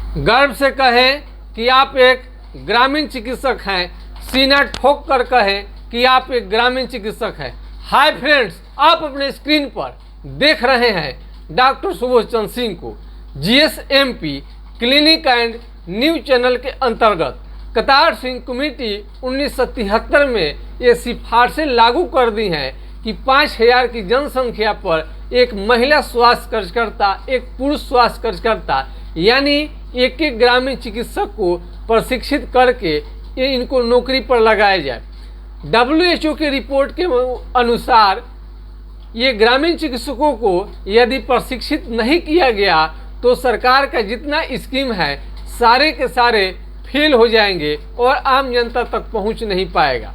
गर्व से कहें कि आप एक ग्रामीण चिकित्सक हैं, सीना ठोक कर कहें कि आप एक ग्रामीण चिकित्सक हैं। हाय फ्रेंड्स, आप अपने स्क्रीन पर देख रहे हैं डॉक्टर सुबोध चंद्र सिंह को। GSMP clinic and news channel के अंतर्गत कतार सिंह कमेटी 1973 में ये सिफारिशें लागू कर दी हैं कि 5000 की जनसंख्या पर एक महिला स्वास्थ्य कार्यकर्ता, एक पुरुष स्वास्थ्य कार्यकर्ता, यानी एक एक ग्रामीण चिकित्सक को प्रशिक्षित करके ये इनको नौकरी पर लगाया जाए। WHO की रिपोर्ट के अनुसार ये ग्रामीण चिकित्सकों को यदि प्रशिक्षित नहीं किया गया तो सरकार का जितना स्कीम है सारे के सारे फेल हो जाएंगे और आम जनता तक पहुंच नहीं पाएगा।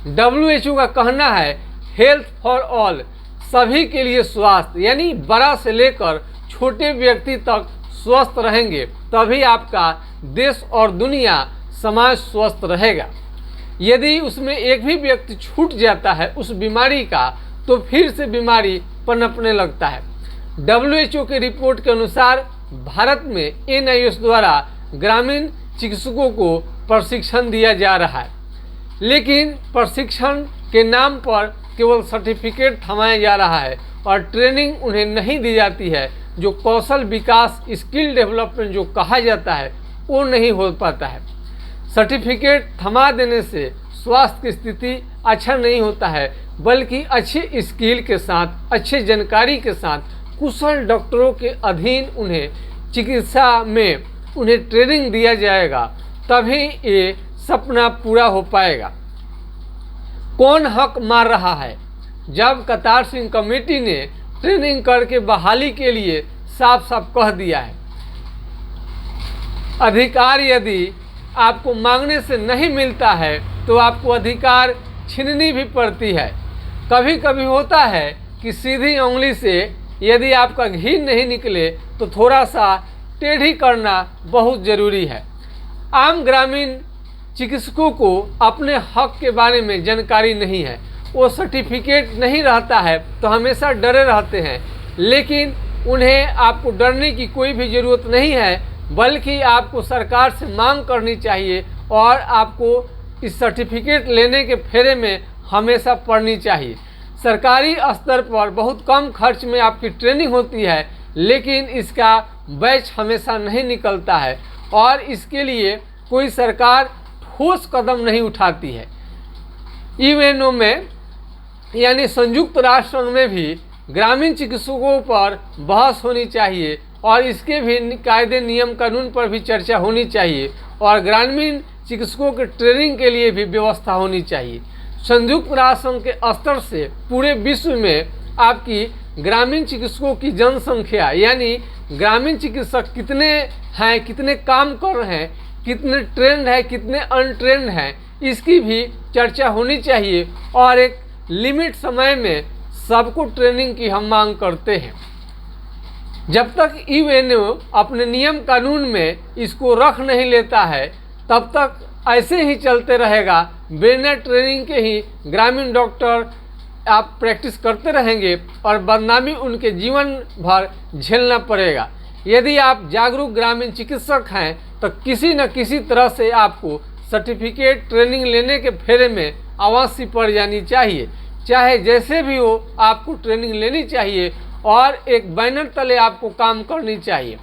WHO का कहना है हेल्थ फॉर ऑल, सभी के लिए स्वास्थ्य, यानी बड़ा से लेकर छोटे व्यक्ति तक स्वस्थ रहेंगे तभी आपका देश और दुनिया समाज स्वस्थ रहेगा। यदि उसमें एक भी व्यक्ति छूट जाता है उस बीमारी का तो फिर से बीमारी पनपने लगता है। WHO की रिपोर्ट के अनुसार भारत में NIOS द्वारा ग्रामीण चिकित्सकों को प्रशिक्षण दिया जा रहा है, लेकिन प्रशिक्षण के नाम पर केवल सर्टिफिकेट थमाया जा रहा है और ट्रेनिंग उन्हें नहीं दी जाती है। जो कौशल विकास, स्किल डेवलपमेंट जो कहा जाता है वो नहीं हो पाता है। सर्टिफिकेट थमा देने से स्वास्थ्य की स्थिति अच्छा नहीं होता है, बल्कि अच्छे स्किल के साथ, अच्छे जानकारी के साथ कुशल डॉक्टरों के अधीन उन्हें चिकित्सा में उन्हें ट्रेनिंग दिया जाएगा, तभी ये सपना पूरा हो पाएगा। कौन हक मार रहा है? जब कतार सिंह कमेटी ने ट्रेनिंग करके बहाली के लिए साफ साफ कह दिया है, अधिकार यदि आपको मांगने से नहीं मिलता है तो आपको अधिकार छीननी भी पड़ती है। कभी कभी होता है कि सीधी उंगली से यदि आपका घी नहीं निकले तो थोड़ा सा टेढ़ी करना बहुत ज़रूरी है। आम ग्रामीण चिकित्सकों को अपने हक के बारे में जानकारी नहीं है, वो सर्टिफिकेट नहीं रहता है तो हमेशा डरे रहते हैं, लेकिन उन्हें आपको डरने की कोई भी ज़रूरत नहीं है, बल्कि आपको सरकार से मांग करनी चाहिए और आपको इस सर्टिफिकेट लेने के फेरे में हमेशा पड़नी चाहिए। सरकारी स्तर पर बहुत कम खर्च में आपकी ट्रेनिंग होती है, लेकिन इसका बैच हमेशा नहीं निकलता है और इसके लिए कोई सरकार ठोस कदम नहीं उठाती है। UNO में यानी संयुक्त राष्ट्र संघ में भी ग्रामीण चिकित्सकों पर बहस होनी चाहिए और इसके भी कायदे, नियम, कानून पर भी चर्चा होनी चाहिए और ग्रामीण चिकित्सकों के ट्रेनिंग के लिए भी व्यवस्था होनी चाहिए। संयुक्त राष्ट्र संघ के स्तर से पूरे विश्व में आपकी ग्रामीण चिकित्सकों की जनसंख्या, यानी ग्रामीण चिकित्सक कितने हैं, कितने काम कर रहे हैं, कितने ट्रेंड है, कितने अनट्रेंड हैं, इसकी भी चर्चा होनी चाहिए और एक लिमिट समय में सबको ट्रेनिंग की हम मांग करते हैं। जब तक UNO अपने नियम कानून में इसको रख नहीं लेता है तब तक ऐसे ही चलते रहेगा। बिना ट्रेनिंग के ही ग्रामीण डॉक्टर आप प्रैक्टिस करते रहेंगे और बदनामी उनके जीवन भर झेलना पड़ेगा। यदि आप जागरूक ग्रामीण चिकित्सक हैं तो किसी न किसी तरह से आपको सर्टिफिकेट ट्रेनिंग लेने के फेरे में अवश्य पड़ जानी चाहिए। चाहे जैसे भी हो, आपको ट्रेनिंग लेनी चाहिए और एक बैनर तले आपको काम करनी चाहिए।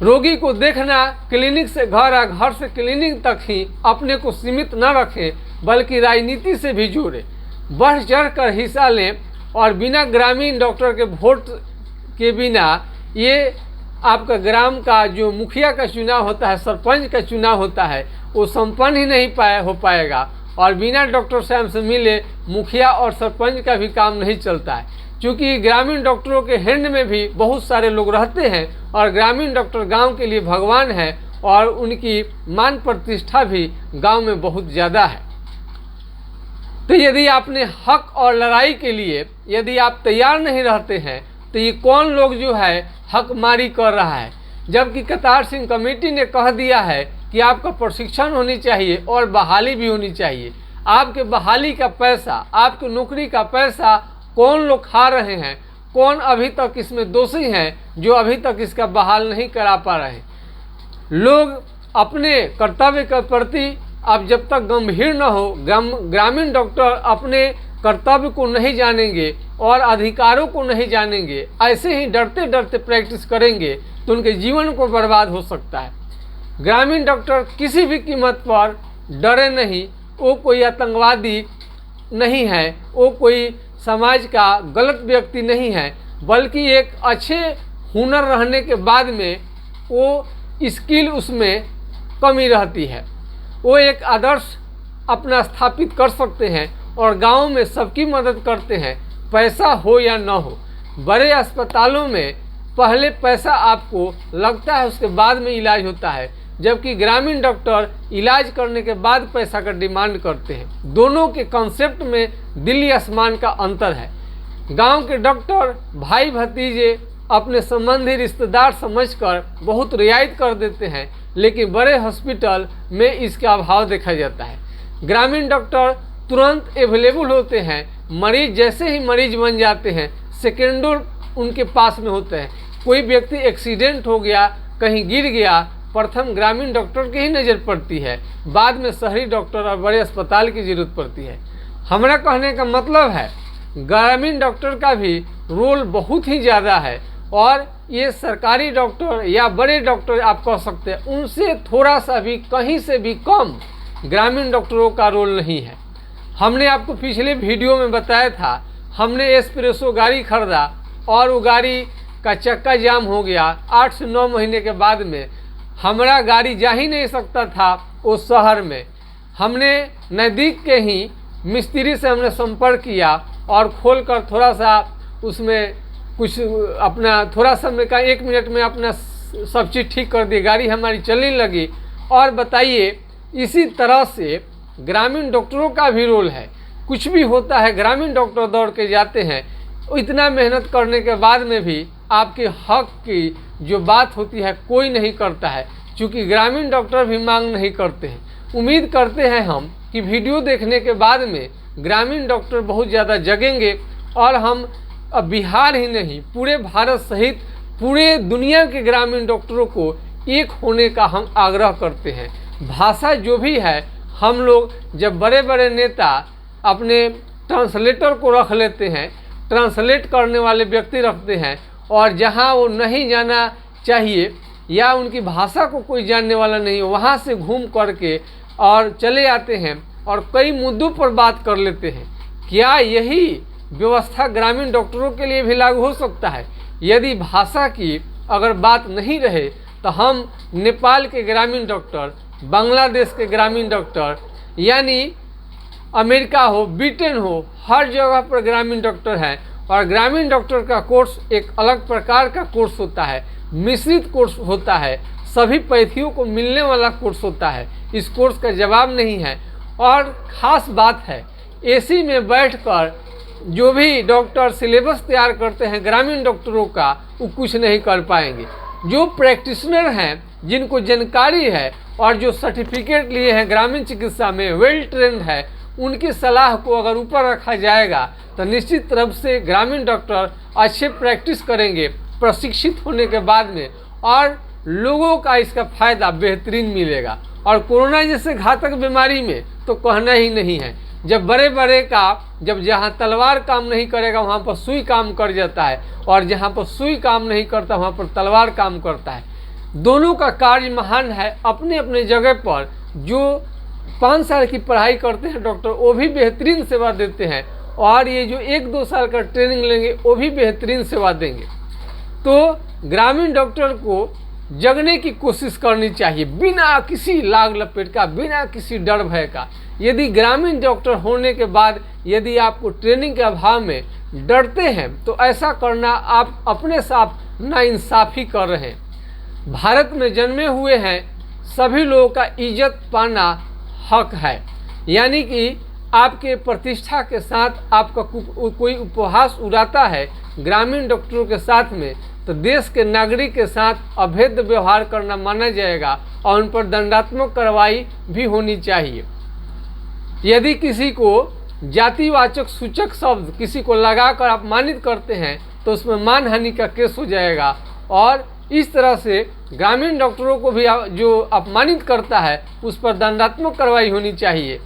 रोगी को देखना क्लिनिक से घर या घर से क्लिनिक तक ही अपने को सीमित न रखें, बल्कि राजनीति से भी जोड़ें, बढ़ चढ़ कर हिस्सा लें और बिना ग्रामीण डॉक्टर के वोट के बिना ये आपका ग्राम का जो मुखिया का चुनाव होता है, सरपंच का चुनाव होता है, वो संपन्न ही नहीं हो पाएगा और बिना डॉक्टर साहब से मिले मुखिया और सरपंच का भी काम नहीं चलता है, क्योंकि ग्रामीण डॉक्टरों के हैंड में भी बहुत सारे लोग रहते हैं और ग्रामीण डॉक्टर गांव के लिए भगवान है और उनकी मान प्रतिष्ठा भी गांव में बहुत ज़्यादा है। तो यदि आपने हक और लड़ाई के लिए यदि आप तैयार नहीं रहते हैं तो ये कौन लोग जो है हकमारी कर रहा है, जबकि कतार सिंह कमेटी ने कह दिया है कि आपका प्रशिक्षण होनी चाहिए और बहाली भी होनी चाहिए। आपके बहाली का पैसा, आपकी नौकरी का पैसा कौन लोग खा रहे हैं, कौन अभी तक इसमें दोषी हैं जो अभी तक इसका बहाल नहीं करा पा रहे हैं। लोग अपने कर्तव्य के प्रति अब जब तक गंभीर न हो, ग्रामीण डॉक्टर अपने कर्तव्य को नहीं जानेंगे और अधिकारों को नहीं जानेंगे, ऐसे ही डरते डरते प्रैक्टिस करेंगे तो उनके जीवन को बर्बाद हो सकता है। ग्रामीण डॉक्टर किसी भी कीमत पर डरे नहीं, वो कोई आतंकवादी नहीं है, वो कोई समाज का गलत व्यक्ति नहीं है, बल्कि एक अच्छे हुनर रहने के बाद में वो स्किल उसमें कमी रहती है। वो एक आदर्श अपना स्थापित कर सकते हैं और गांव में सबकी मदद करते हैं, पैसा हो या न हो। बड़े अस्पतालों में पहले पैसा आपको लगता है, उसके बाद में इलाज होता है, जबकि ग्रामीण डॉक्टर इलाज करने के बाद पैसा का डिमांड करते हैं। दोनों के कॉन्सेप्ट में दिल्ली आसमान का अंतर है। गांव के डॉक्टर भाई भतीजे अपने संबंधी रिश्तेदार समझकर बहुत रियायत कर देते हैं, लेकिन बड़े हॉस्पिटल में इसका अभाव देखा जाता है। ग्रामीण डॉक्टर तुरंत अवेलेबल होते हैं, मरीज जैसे ही मरीज बन जाते हैं सेकेंडों उनके पास में होते हैं। कोई व्यक्ति एक्सीडेंट हो गया, कहीं गिर गया, प्रथम ग्रामीण डॉक्टर की ही नज़र पड़ती है, बाद में शहरी डॉक्टर और बड़े अस्पताल की जरूरत पड़ती है। हमारा कहने का मतलब है ग्रामीण डॉक्टर का भी रोल बहुत ही ज़्यादा है और ये सरकारी डॉक्टर या बड़े डॉक्टर आप कह सकते हैं, उनसे थोड़ा सा भी कहीं से भी कम ग्रामीण डॉक्टरों का रोल नहीं है। हमने आपको पिछले वीडियो में बताया था, हमने एस्प्रेसो गाड़ी खरीदा और वो गाड़ी का चक्का जाम हो गया। 8 से 9 महीने के बाद में हमारा गाड़ी जा ही नहीं सकता था उस शहर में। हमने नज़दीक के ही मिस्त्री से हमने संपर्क किया और खोलकर थोड़ा सा उसमें कुछ अपना थोड़ा सा में का 1 मिनट में अपना सब चीज़ ठीक कर दी, गाड़ी हमारी चलने लगी। और बताइए, इसी तरह से ग्रामीण डॉक्टरों का भी रोल है। कुछ भी होता है ग्रामीण डॉक्टर दौड़ के जाते हैं, इतना मेहनत करने के बाद में भी आपके हक की जो बात होती है कोई नहीं करता है, क्योंकि ग्रामीण डॉक्टर भी मांग नहीं करते हैं। उम्मीद करते हैं हम कि वीडियो देखने के बाद में ग्रामीण डॉक्टर बहुत ज़्यादा जगेंगे और हम अब बिहार ही नहीं पूरे भारत सहित पूरे दुनिया के ग्रामीण डॉक्टरों को एक होने का हम आग्रह करते हैं। भाषा जो भी है, हम लोग जब बड़े बड़े नेता अपने ट्रांसलेटर को रख लेते हैं, ट्रांसलेट करने वाले व्यक्ति रखते हैं, और जहां वो नहीं जाना चाहिए या उनकी भाषा को कोई जानने वाला नहीं हो, वहां से घूम करके और चले आते हैं और कई मुद्दों पर बात कर लेते हैं। क्या यही व्यवस्था ग्रामीण डॉक्टरों के लिए भी लागू हो सकता है? यदि भाषा की अगर बात नहीं रहे तो हम नेपाल के ग्रामीण डॉक्टर, बांग्लादेश के ग्रामीण डॉक्टर, यानी अमेरिका हो, ब्रिटेन हो, हर जगह पर ग्रामीण डॉक्टर हैं। और ग्रामीण डॉक्टर का कोर्स एक अलग प्रकार का कोर्स होता है, मिश्रित कोर्स होता है, सभी पैथियों को मिलने वाला कोर्स होता है। इस कोर्स का जवाब नहीं है। और ख़ास बात है, एसी में बैठकर जो भी डॉक्टर सिलेबस तैयार करते हैं ग्रामीण डॉक्टरों का, वो कुछ नहीं कर पाएंगे। जो प्रैक्टिशनर हैं, जिनको जानकारी है और जो सर्टिफिकेट लिए हैं ग्रामीण चिकित्सा में, वेल ट्रेंड है, उनकी सलाह को अगर ऊपर रखा जाएगा तो निश्चित रूप से ग्रामीण डॉक्टर अच्छे प्रैक्टिस करेंगे प्रशिक्षित होने के बाद में, और लोगों का इसका फ़ायदा बेहतरीन मिलेगा। और कोरोना जैसे घातक बीमारी में तो कहना ही नहीं है। जब बड़े बड़े का जब जहाँ तलवार काम नहीं करेगा वहाँ पर सुई काम कर जाता है, और जहाँ पर सुई काम नहीं करता वहाँ पर तलवार काम करता है। दोनों का कार्य महान है अपने अपने जगह पर। जो 5 साल की पढ़ाई करते हैं डॉक्टर, वो भी बेहतरीन सेवा देते हैं, और ये जो 1-2 साल का ट्रेनिंग लेंगे वो भी बेहतरीन सेवा देंगे। तो ग्रामीण डॉक्टर को जगने की कोशिश करनी चाहिए बिना किसी लाग लपेट का, बिना किसी डर भय का। यदि ग्रामीण डॉक्टर होने के बाद यदि आपको ट्रेनिंग के अभाव में डरते हैं तो ऐसा करना आप अपने साथ नाइंसाफ़ी कर रहे हैं। भारत में जन्मे हुए हैं, सभी लोगों का इज्जत पाना हक है, यानी कि आपके प्रतिष्ठा के साथ आपका कोई उपहास उड़ाता है ग्रामीण डॉक्टरों के साथ में, तो देश के नागरिक के साथ अभेद्य व्यवहार करना माना जाएगा और उन पर दंडात्मक कार्रवाई भी होनी चाहिए। यदि किसी को जातिवाचक सूचक शब्द किसी को लगाकर अपमानित करते हैं तो उसमें मानहानि का केस हो जाएगा और इस तरह से ग्रामीण डॉक्टरों को भी जो अपमानित करता है उस पर दंडात्मक कार्रवाई होनी चाहिए।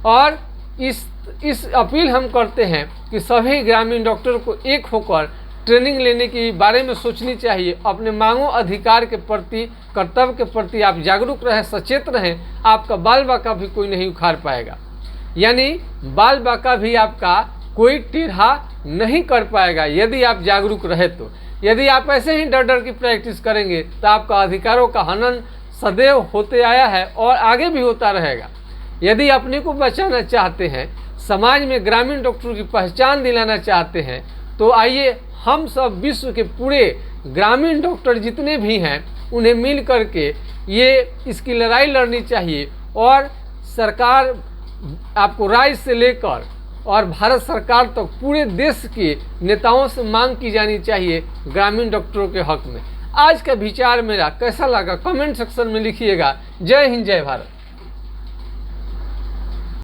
और इस अपील हम करते हैं कि सभी ग्रामीण डॉक्टरों को एक होकर ट्रेनिंग लेने के बारे में सोचनी चाहिए। अपने मांगों अधिकार के प्रति, कर्तव्य के प्रति आप जागरूक रहें, सचेत रहें। आपका बाल बाका भी कोई नहीं उखाड़ पाएगा, यानी बाल बाका भी आपका कोई टेढ़ा नहीं कर पाएगा यदि आप जागरूक रहे तो। यदि आप ऐसे ही डर डर की प्रैक्टिस करेंगे तो आपका अधिकारों का हनन सदैव होते आया है और आगे भी होता रहेगा। यदि अपने को बचाना चाहते हैं, समाज में ग्रामीण डॉक्टरों की पहचान दिलाना चाहते हैं, तो आइए हम सब विश्व के पूरे ग्रामीण डॉक्टर जितने भी हैं उन्हें मिल करके इसकी लड़ाई लड़नी चाहिए। और सरकार, आपको राज्य से लेकर और भारत सरकार तक तो पूरे देश के नेताओं से मांग की जानी चाहिए ग्रामीण डॉक्टरों के हक में। आज का विचार मेरा कैसा लगा कमेंट सेक्शन में लिखिएगा। जय हिंद, जय भारत।